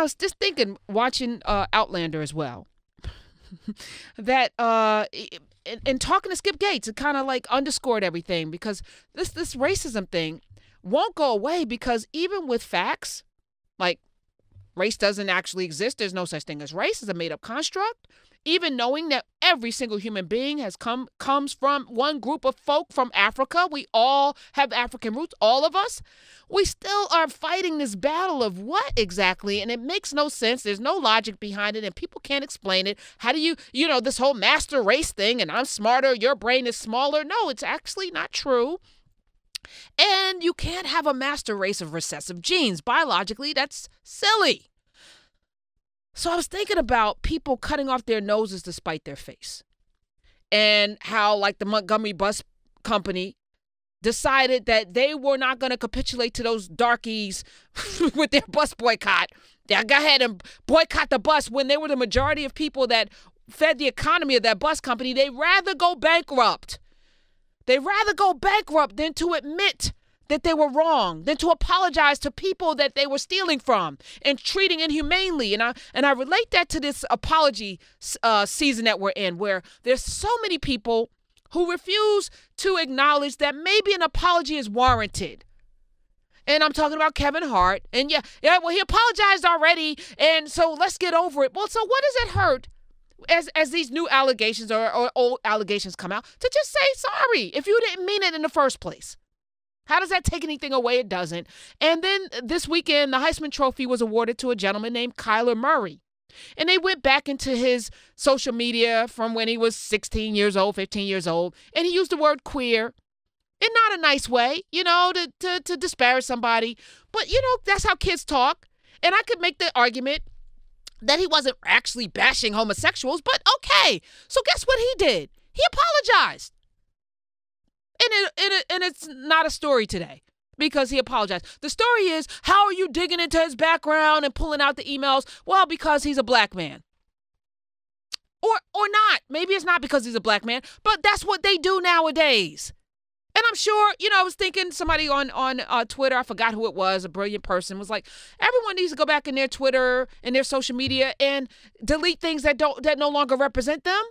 was just thinking, watching Outlander as well, that and talking to Skip Gates, it kind of like underscored everything, because this racism thing won't go away, because even with facts, like race doesn't actually exist, there's no such thing as race, it's a made-up construct. Even knowing that every single human being comes from one group of folk from Africa, we all have African roots, all of us, we still are fighting this battle of what exactly? And it makes no sense. There's no logic behind it, and people can't explain it. How do this whole master race thing, and I'm smarter, your brain is smaller? No, it's actually not true. And you can't have a master race of recessive genes. Biologically, that's silly. So I was thinking about people cutting off their noses to spite their face, and how, like, the Montgomery Bus Company decided that they were not going to capitulate to those darkies with their bus boycott. They go ahead and boycott the bus when they were the majority of people that fed the economy of that bus company. They'd rather go bankrupt. They'd rather go bankrupt than to admit that they were wrong, than to apologize to people that they were stealing from and treating inhumanely. And I relate that to this apology season that we're in, where there's so many people who refuse to acknowledge that maybe an apology is warranted. And I'm talking about Kevin Hart. And well, he apologized already, and so let's get over it. Well, so what does it hurt as these new allegations or old allegations come out to just say sorry if you didn't mean it in the first place? How does that take anything away? It doesn't. And then this weekend, the Heisman Trophy was awarded to a gentleman named Kyler Murray. And they went back into his social media from when he was 16 years old, 15 years old, and he used the word queer in not a nice way, to disparage somebody. But, that's how kids talk. And I could make the argument that he wasn't actually bashing homosexuals, but okay. So guess what he did? He apologized. And it's not a story today because he apologized. The story is, how are you digging into his background and pulling out the emails? Well, because he's a black man. Or not. Maybe it's not because he's a black man, but that's what they do nowadays. And I'm sure, I was thinking somebody on Twitter, I forgot who it was, a brilliant person, was like, everyone needs to go back in their Twitter and their social media and delete things that no longer represent them,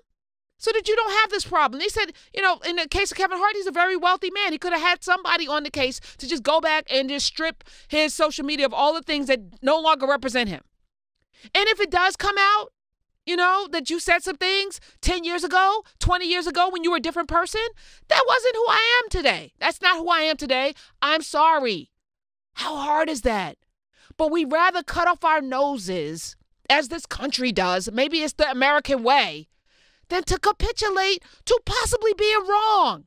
so that you don't have this problem. They said, in the case of Kevin Hart, he's a very wealthy man. He could have had somebody on the case to just go back and just strip his social media of all the things that no longer represent him. And if it does come out, that you said some things 10 years ago, 20 years ago when you were a different person, that wasn't who I am today. That's not who I am today. I'm sorry. How hard is that? But we rather cut off our noses, as this country does, maybe it's the American way, than to capitulate to possibly being wrong.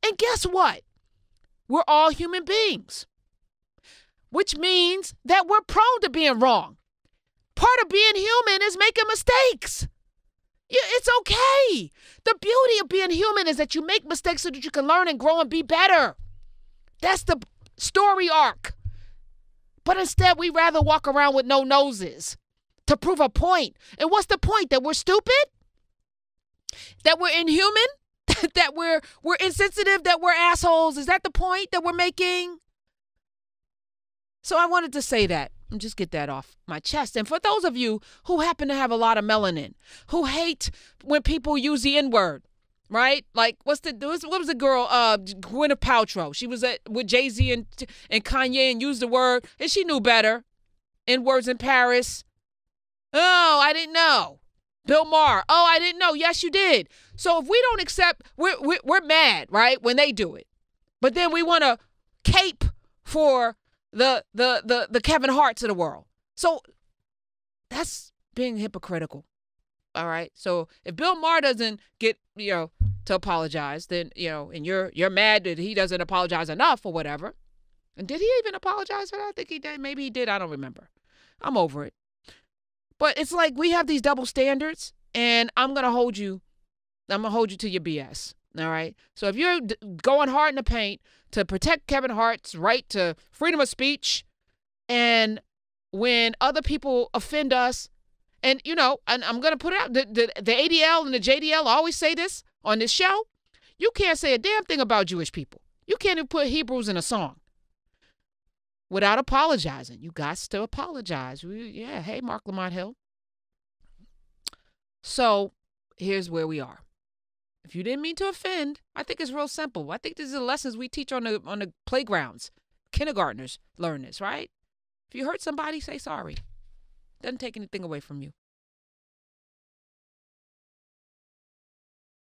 And guess what? We're all human beings, which means that we're prone to being wrong. Part of being human is making mistakes. It's okay. The beauty of being human is that you make mistakes so that you can learn and grow and be better. That's the story arc. But instead, we rather walk around with no noses to prove a point. And what's the point? That we're stupid? That we're inhuman? That we're insensitive? That we're assholes? Is that the point that we're making? So I wanted to say that and just get that off my chest. And for those of you who happen to have a lot of melanin, who hate when people use the N-word, right? Like, what was the girl, Gwyneth Paltrow? She was with Jay-Z and Kanye and used the word, and she knew better. N-words in Paris. Oh, I didn't know. Bill Maher. Oh, I didn't know. Yes, you did. So if we don't accept, we're mad, right, when they do it. But then we want to cape for the Kevin Harts of the world. So that's being hypocritical. All right. So if Bill Maher doesn't get, to apologize, then, and you're mad that he doesn't apologize enough or whatever. And did he even apologize for that? I think he did. Maybe he did. I don't remember. I'm over it. But it's like we have these double standards, and I'm going to hold you to your BS. All right. So if you're going hard in the paint to protect Kevin Hart's right to freedom of speech, and when other people offend us, and, and I'm going to put it out, the ADL and the JDL always say this on this show, you can't say a damn thing about Jewish people. You can't even put Hebrews in a song. without apologizing. You got to apologize. Yeah, hey, Mark Lamont Hill. So here's where we are. If you didn't mean to offend, I think it's real simple. I think these are the lessons we teach on the playgrounds. Kindergartners learn this, right? If you hurt somebody, say sorry. Doesn't take anything away from you.